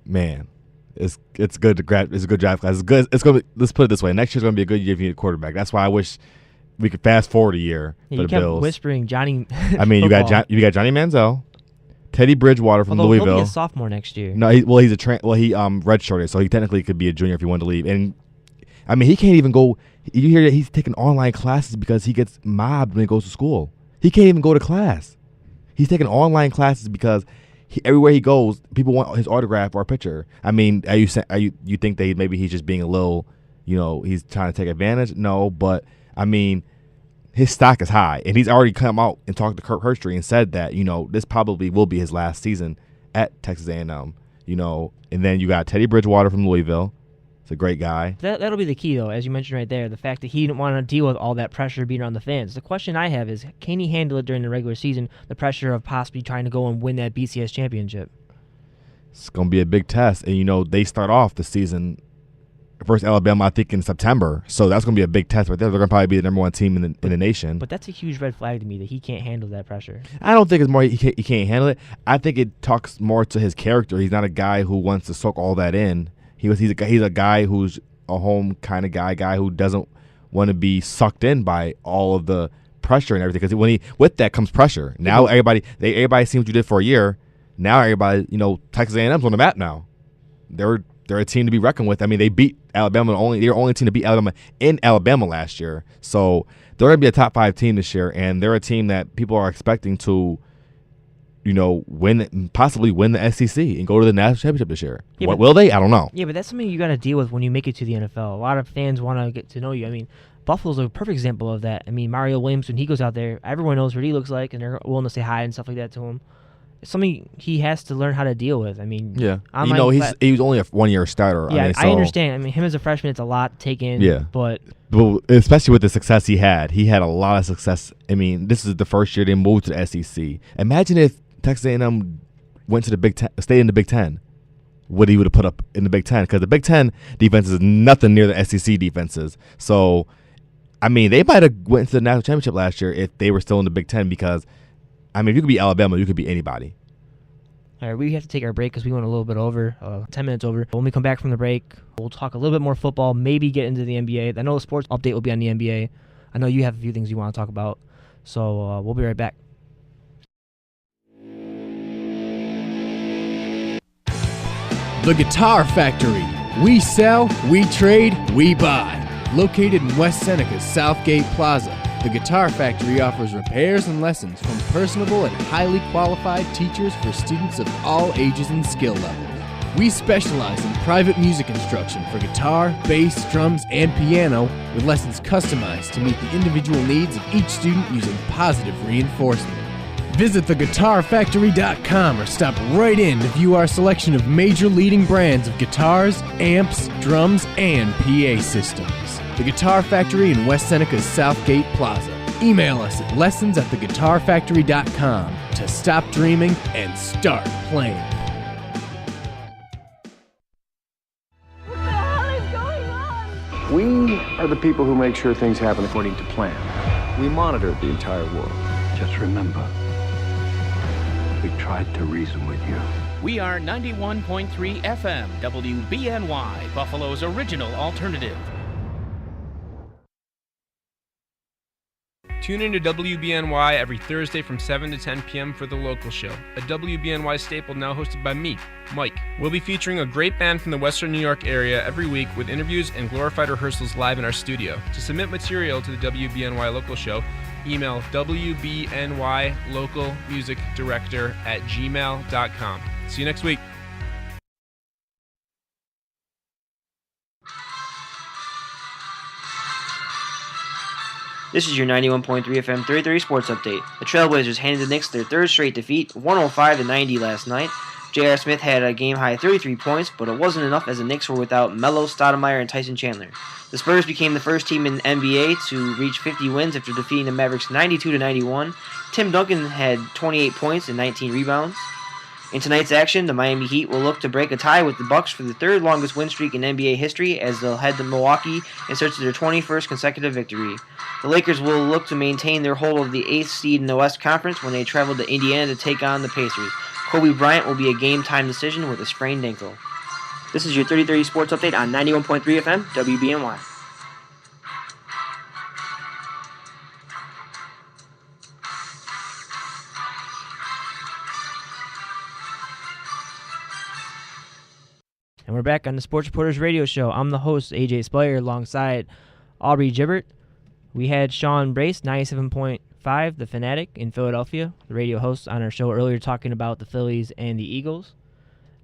man, it's good to grab. It's a good draft class. It's good. It's gonna be, let's put it this way: next year's gonna be a good year if you need a quarterback. That's why I wish we could fast forward a year for the you kept Bills. Whispering Johnny. I mean, you got Johnny Manziel, Teddy Bridgewater from Although Louisville. He'll be a sophomore next year. No, he's a he redshirted, so he technically could be a junior if he wanted to leave. And I mean, he can't even go. You hear that he's taking online classes because he gets mobbed when he goes to school. He can't even go to class. He's taking online classes because everywhere he goes, people want his autograph or a picture. I mean, you think that maybe he's just being a little, he's trying to take advantage? No, but I mean, his stock is high, and he's already come out and talked to Kurt Herstry and said that this probably will be his last season at Texas A&M. And then you got Teddy Bridgewater from Louisville. He's a great guy. That'll be the key, though, as you mentioned right there, the fact that he didn't want to deal with all that pressure being on the fans. The question I have is, can he handle it during the regular season, the pressure of possibly trying to go and win that BCS championship? It's going to be a big test. And, they start off the season versus Alabama, I think, in September. So that's going to be a big test right there. They're going to probably be the number one team in the nation. But that's a huge red flag to me that he can't handle that pressure. I don't think it's more he can't handle it. I think it talks more to his character. He's not a guy who wants to soak all that in. He's a guy who's a home kind of guy who doesn't want to be sucked in by all of the pressure and everything. Because with that comes pressure. Now everybody sees what you did for a year. Now everybody, Texas A&M's on the map now. They're a team to be reckoned with. I mean, they beat Alabama. They're only team to beat Alabama in Alabama last year. So they're going to be a top 5 team this year, and they're a team that people are expecting to, possibly win the SEC and go to the national championship this year. Yeah, Will they? I don't know. Yeah, but that's something you got to deal with when you make it to the NFL. A lot of fans want to get to know you. I mean, Buffalo's a perfect example of that. I mean, Mario Williams, when he goes out there, everyone knows what he looks like, and they're willing to say hi and stuff like that to him. It's something he has to learn how to deal with. I mean, yeah, he was only a 1-year starter. Yeah, I understand. I mean, him as a freshman, it's a lot to take in. Yeah, but especially with the success he had a lot of success. I mean, this is the first year they moved to the SEC. Imagine if Texas A&M went to the Big Ten, stayed in the Big Ten. What he would have put up in the Big Ten, because the Big Ten defense is nothing near the SEC defenses. So, I mean, they might have went to the national championship last year if they were still in the Big Ten, because, I mean, if you could beat Alabama, you could beat anybody. All right, we have to take our break because we went a little bit over, 10 minutes over. When we come back from the break, we'll talk a little bit more football, maybe get into the NBA. I know the sports update will be on the NBA. I know you have a few things you want to talk about, so we'll be right back. The Guitar Factory. We sell, we trade, we buy. Located in West Seneca's Southgate Plaza, the Guitar Factory offers repairs and lessons from personable and highly qualified teachers for students of all ages and skill levels. We specialize in private music instruction for guitar, bass, drums, and piano, with lessons customized to meet the individual needs of each student using positive reinforcement. Visit theguitarfactory.com or stop right in to view our selection of major leading brands of guitars, amps, drums, and PA systems. The Guitar Factory in West Seneca's Southgate Plaza. Email us at lessons@theguitarfactory.com to stop dreaming and start playing. What the hell is going on? We are the people who make sure things happen according to plan. We monitor the entire world. Just remember, we tried to reason with you. We are 91.3 FM, WBNY, Buffalo's original alternative. Tune in to WBNY every Thursday from 7 to 10 p.m. for The Local Show, a WBNY staple now hosted by me, Mike. We'll be featuring a great band from the Western New York area every week with interviews and glorified rehearsals live in our studio. To submit material to the WBNY Local Show, email WBNYLocalMusicDirector@gmail.com. See you next week. This is your 91.3 FM 3030 Sports Update. The Trailblazers handed the Knicks their third straight defeat, 105-90 last night. J.R. Smith had a game-high 33 points, but it wasn't enough as the Knicks were without Melo, Stoudemire, and Tyson Chandler. The Spurs became the first team in NBA to reach 50 wins after defeating the Mavericks 92-91. Tim Duncan had 28 points and 19 rebounds. In tonight's action, the Miami Heat will look to break a tie with the Bucks for the third longest win streak in NBA history as they'll head to Milwaukee in search of their 21st consecutive victory. The Lakers will look to maintain their hold of the 8th seed in the West Conference when they travel to Indiana to take on the Pacers. Kobe Bryant will be a game-time decision with a sprained ankle. This is your 3030 Sports Update on 91.3 FM, WBNY. And we're back on the Sports Reporters Radio Show. I'm the host, AJ Speier, alongside Aubrey Gibert. We had Sean Brace, 97.5, the Fanatic in Philadelphia, the radio host on our show earlier, talking about the Phillies and the Eagles.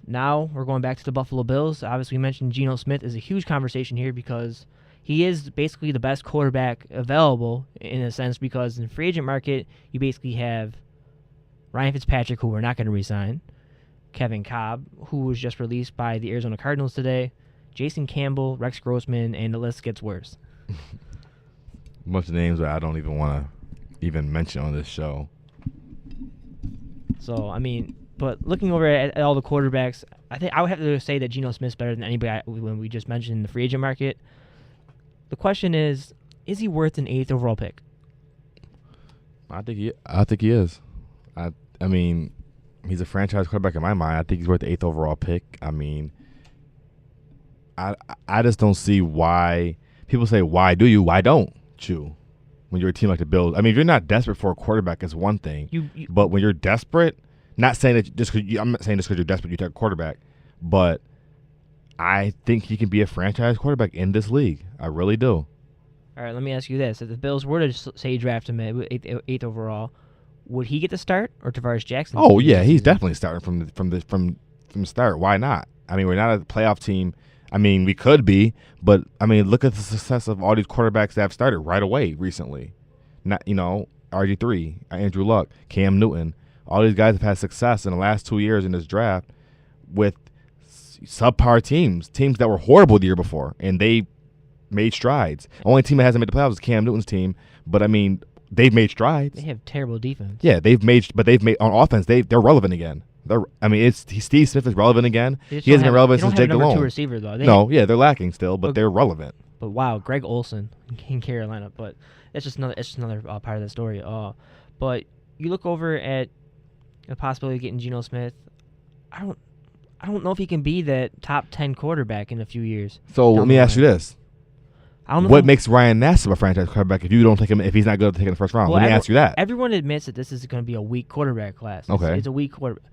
Now we're going back to the Buffalo Bills. Obviously, we mentioned Geno Smith is a huge conversation here because he is basically the best quarterback available in a sense, because in the free agent market, you basically have Ryan Fitzpatrick, who we're not going to re-sign, Kevin Cobb, who was just released by the Arizona Cardinals today, Jason Campbell, Rex Grossman, and the list gets worse. A bunch of names that I don't even want to even mention on this show. So, I mean, but looking over at all the quarterbacks, I think I would have to say that Geno Smith's better than anybody when we just mentioned in the free agent market. The question is he worth an 8th overall pick? I think he is. I mean, he's a franchise quarterback in my mind. I think he's worth the 8th overall pick. I mean, I just don't see why people say, why do you? Why don't you? When you're a team like the Bills. I mean, if you're not desperate for a quarterback, it's one thing. But when you're desperate, not saying that I'm not saying just because you're desperate you take a quarterback, but I think he can be a franchise quarterback in this league. I really do. All right, let me ask you this. If the Bills were to say draft him at 8th overall, would he get the start or Tavares Jackson? Oh, yeah, he's definitely starting from the start. Why not? I mean, we're not a playoff team. I mean, we could be, but I mean, look at the success of all these quarterbacks that have started right away recently. Not, RG3, Andrew Luck, Cam Newton. All these guys have had success in the last 2 years in this draft with subpar teams that were horrible the year before, and they made strides. Only team that hasn't made the playoffs is Cam Newton's team, but I mean, they've made strides. They have terrible defense. Yeah, they've made on offense. They're relevant again. Steve Smith is relevant again. He hasn't been relevant since Jake Delhomme. Two receiver though. They're lacking still, but they're relevant. But wow, Greg Olsen in Carolina. But it's just another part of the story. But you look over at the possibility of getting Geno Smith. I don't know if he can be that top 10 quarterback in a few years. So let me ask you this: what makes Ryan Nassib a franchise quarterback if you don't take him? If he's not good at taking the first round, let me ask you that. Everyone admits that this is going to be a weak quarterback class. Okay, it's a weak quarterback.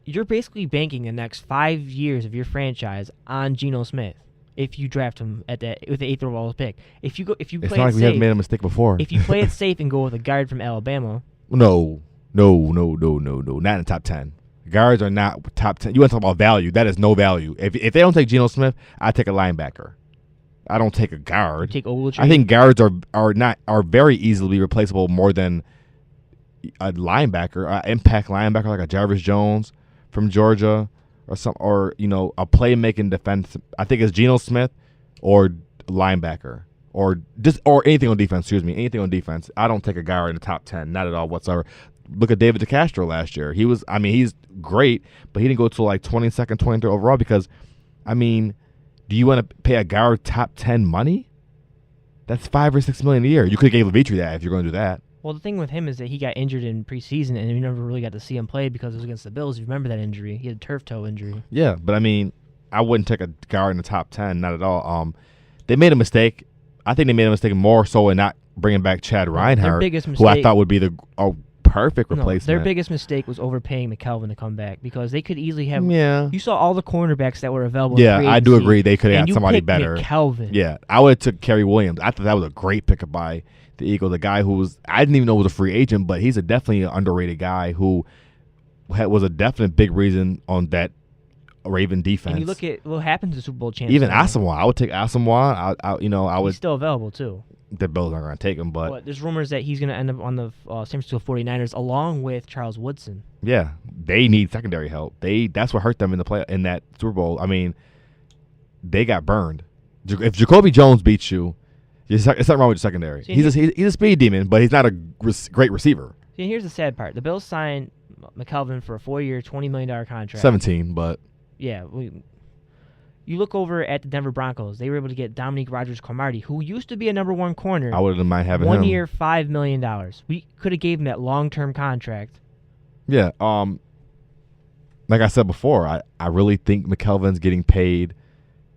You're basically banking the next 5 years of your franchise on Geno Smith if you draft him with the 8th overall pick. If you play it's not like we haven't made a mistake before. If you play it safe and go with a guard from Alabama, no, not in the top 10. Guards are not top 10. You want to talk about value? That is no value. If they don't take Geno Smith, I take a linebacker. I don't take a guard. You take Ogletree. I think guards are very easily replaceable more than a linebacker, an impact linebacker like a Jarvis Jones from Georgia, or a playmaking defense. I think it's Geno Smith or linebacker or anything on defense. Excuse me, anything on defense. I don't take a guy in the top 10, not at all whatsoever. Look at David DeCastro last year. He's great, but he didn't go to like 22nd, 23rd overall because, I mean, do you want to pay a guard top 10 money? That's $5 or $6 million a year. You could have gave Levitri that if you're going to do that. Well, the thing with him is that he got injured in preseason, and we never really got to see him play because it was against the Bills. You remember that injury? He had a turf toe injury. Yeah, but I mean, I wouldn't take a guard in the top 10, not at all. They made a mistake. I think they made a mistake more so in not bringing back Chad Reinhardt, who I thought would be the perfect replacement. Their biggest mistake was overpaying McKelvin to come back because they could easily have. Yeah. You saw all the cornerbacks that were available. Yeah, I do agree. They could have had somebody better. McKelvin. Yeah, I would have took Kerry Williams. I thought that was a great pickup by the Eagles. A guy who I didn't even know was a free agent, but he's definitely an underrated guy who was a definite big reason on that Raven defense. And you look at what happened to the Super Bowl champions. Even Asamoah, I would take Asamoah. I would. He's still available too. The Bills aren't going to take him, but there's rumors that he's going to end up on the San Francisco 49ers along with Charles Woodson. Yeah, they need secondary help. That's what hurt them in that Super Bowl. I mean, they got burned. If Jacoby Jones beats you, it's something wrong with your secondary. He's a speed demon, but he's not a great receiver. See, here's the sad part: the Bills signed McKelvin for a 4-year, $20 million contract. 17, but yeah. You look over at the Denver Broncos. They were able to get Dominique Rodgers-Cromartie, who used to be a number 1 corner. I wouldn't mind having him. 1 year, $5 million. We could have gave him that long-term contract. Yeah. Like I said before, I really think McKelvin's getting paid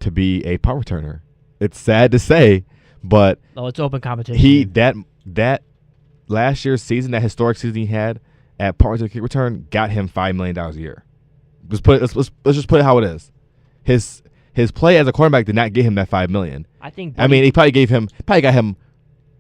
to be a punt returner. It's sad to say, but it's open competition. That last year's season, that historic season he had at punt return kick return, got him $5 million a year. Let's just put it how it is. His play as a quarterback did not get him that $5 million. He probably got him $500,000.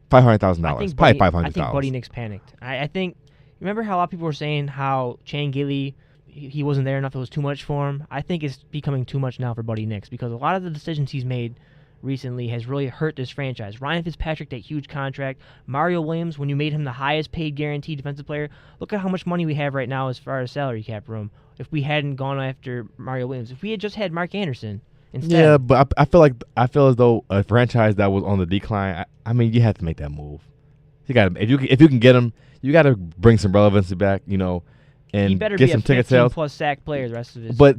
Probably $500,000. I think Buddy Nix panicked. I think remember how a lot of people were saying how Chan Gilly he wasn't there enough. It was too much for him. I think it's becoming too much now for Buddy Nix because a lot of the decisions he's made recently has really hurt this franchise. Ryan Fitzpatrick, that huge contract. Mario Williams, when you made him the highest paid guaranteed defensive player, look at how much money we have right now as far as salary cap room. If we hadn't gone after Mario Williams, if we had just had Mark Anderson instead. Yeah, but I feel as though a franchise that was on the decline. I mean, you have to make that move. You got if you can get him, you got to bring some relevancy back. And he better get be some a ticket sales. 15-plus sack player the rest of his. But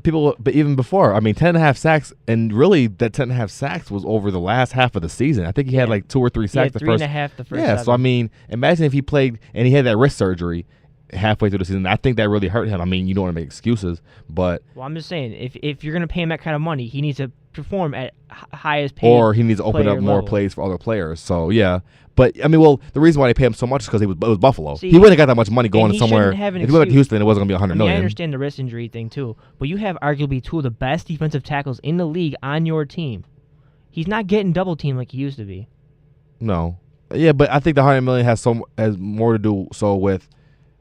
even before, I mean, 10.5 sacks, and really that 10.5 sacks was over the last half of the season. I think he had like 2 or 3 sacks. He had 3.5 the first. Yeah, 7. so I mean, imagine if he played and he had that wrist surgery halfway through the season. I think that really hurt him. I mean, you don't want to make excuses, but I'm just saying, if you're gonna pay him that kind of money, he needs to perform at highest paid. Or he needs to open up more plays for other players. So yeah. But I mean, the reason why they pay him so much is because it was Buffalo. See, he wouldn't have got that much money going somewhere. If he he went to Houston, it wasn't gonna be $100 million. I understand the wrist injury thing too, but you have arguably 2 of the best defensive tackles in the league on your team. He's not getting double teamed like he used to be. No, yeah, but I think the $100 million has more to do with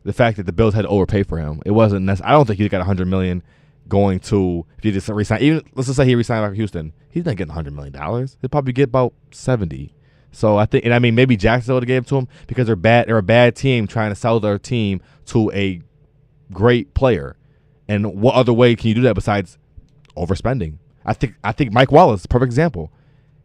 the fact that the Bills had to overpay for him. It wasn't necessary. I don't think he got $100 million going to if you just resign. Even let's just say he resigned back to Houston, he's not getting $100 million. He'll probably get about 70. So I think, and I mean, maybe Jacksonville would have gave it to him because they're a bad team trying to sell their team to a great player. And what other way can you do that besides overspending? I think Mike Wallace, perfect example.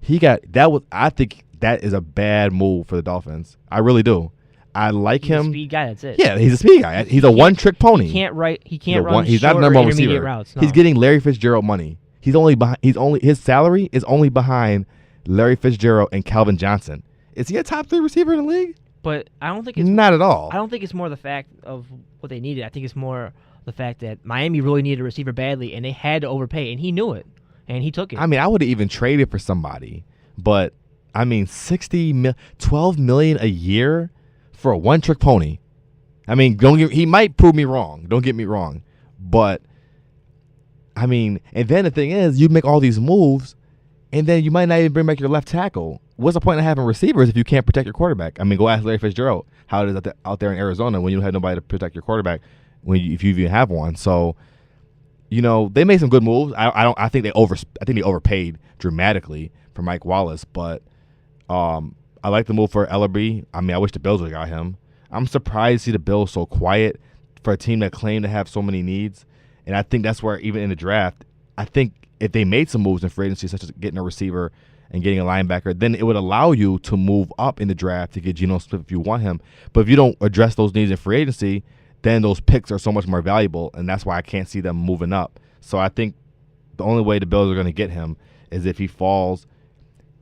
I think that is a bad move for the Dolphins. I really do. I like him. He's a speed guy. That's it. Yeah, he's a speed guy. He's a one-trick pony. He can't run. He's short not a number or one intermediate receiver. routes. No. He's getting Larry Fitzgerald money. His salary is only behind Larry Fitzgerald and Calvin Johnson. Is he a top 3 receiver in the league? But I don't think it's not at all. I don't think it's more the fact of what they needed. I think it's more the fact that Miami really needed a receiver badly, and they had to overpay, and he knew it, and he took it. I mean, I would have even traded for somebody, but I mean, $12 million a year for a one-trick pony. I mean, he might prove me wrong. Don't get me wrong, but I mean, and then the thing is, you make all these moves, and then you might not even bring back your left tackle. What's the point of having receivers if you can't protect your quarterback? I mean, go ask Larry Fitzgerald how it is out there in Arizona when you don't have nobody to protect your quarterback if you even have one. So, they made some good moves. I think they overpaid dramatically for Mike Wallace, but I like the move for Ellerby. I mean, I wish the Bills would have got him. I'm surprised to see the Bills so quiet for a team that claimed to have so many needs. And I think that's where, even in the draft, I think if they made some moves in free agency, such as getting a receiver and getting a linebacker, then it would allow you to move up in the draft to get Geno Smith if you want him. But if you don't address those needs in free agency, then those picks are so much more valuable, and that's why I can't see them moving up. So I think the only way the Bills are going to get him is if he falls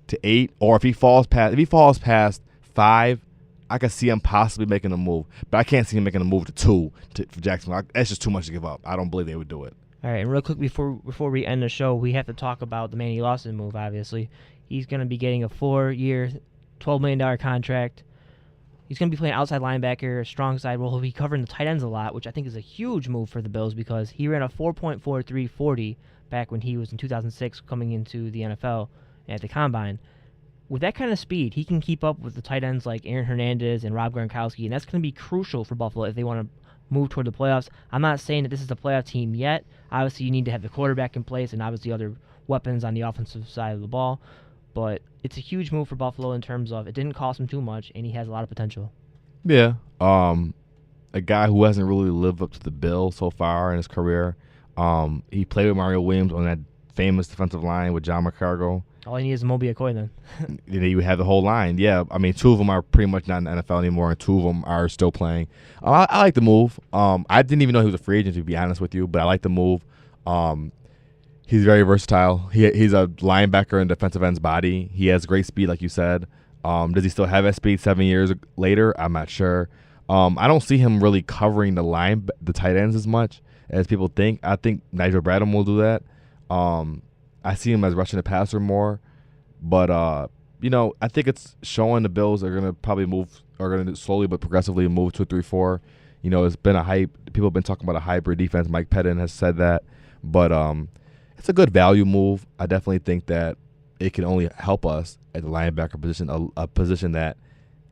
to 8, or if he falls past 5, I could see him possibly making a move. But I can't see him making a move to 2 for Jacksonville. That's just too much to give up. I don't believe they would do it. All right, and real quick before we end the show, we have to talk about the Manny Lawson move, obviously. He's going to be getting a 4-year, $12 million contract. He's going to be playing outside linebacker, strong side role. He'll be covering the tight ends a lot, which I think is a huge move for the Bills because he ran a 4.43 40 back when he was in 2006 coming into the NFL at the Combine. With that kind of speed, he can keep up with the tight ends like Aaron Hernandez and Rob Gronkowski, and that's going to be crucial for Buffalo if they want to move toward the playoffs. I'm not saying that this is a playoff team yet. Obviously, you need to have the quarterback in place and obviously other weapons on the offensive side of the ball. But it's a huge move for Buffalo in terms of it didn't cost him too much, and he has a lot of potential. Yeah. A guy who hasn't really lived up to the bill so far in his career. He played with Mario Williams on that famous defensive line with John McCargo. All he needs is Moby Okoye then. You have the whole line. Yeah, I mean, 2 of them are pretty much not in the NFL anymore, and 2 of them are still playing. I like the move. I didn't even know he was a free agent, to be honest with you, but I like the move. He's very versatile. He's a linebacker in defensive end's body. He has great speed, like you said. Does he still have that speed 7 years later? I'm not sure. I don't see him really covering the tight ends as much as people think. I think Nigel Bradham will do that. I see him as rushing the passer more. But, I think it's showing the Bills are going to probably are going to slowly but progressively move to a 3-4. It's been a hype. People have been talking about a hybrid defense. Mike Pettin has said that. But it's a good value move. I definitely think that it can only help us at the linebacker position, a position that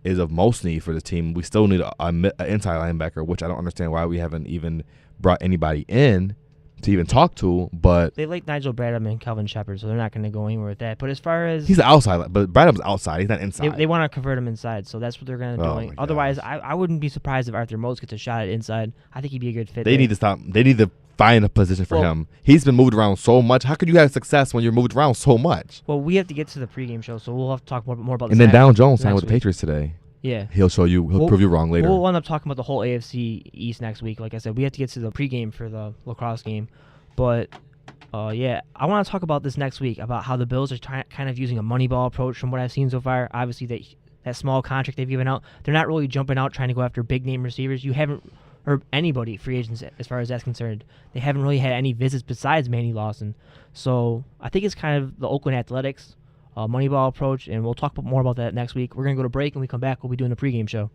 is of most need for the team. We still need an inside linebacker, which I don't understand why we haven't even brought anybody in to even talk to. But they like Nigel Bradham and Kelvin Shepard, so they're not going to go anywhere with that. But as far as he's the outside, but Bradham's outside. He's not inside. They want to convert him inside, so that's what they're going to do. Otherwise, I wouldn't be surprised if Arthur Motes gets a shot at inside. I think he'd be a good fit. They need to stop. They need to find a position for him. He's been moved around so much. How could you have success when you're moved around so much? Well, we have to get to the pregame show, so we'll have to talk more about this. And then Down Jones signed with the Patriots today. Yeah. He'll prove you wrong later. We'll end up talking about the whole AFC East next week. Like I said, we have to get to the pregame for the lacrosse game. But, I want to talk about this next week, about how the Bills are kind of using a Moneyball approach from what I've seen so far. Obviously, that small contract they've given out, they're not really jumping out trying to go after big-name receivers. You haven't, or anybody, free agents, as far as that's concerned. They haven't really had any visits besides Manny Lawson. So I think it's kind of the Oakland Athletics Moneyball approach, and we'll talk more about that next week. We're going to go to break, and when we come back, we'll be doing the pregame show.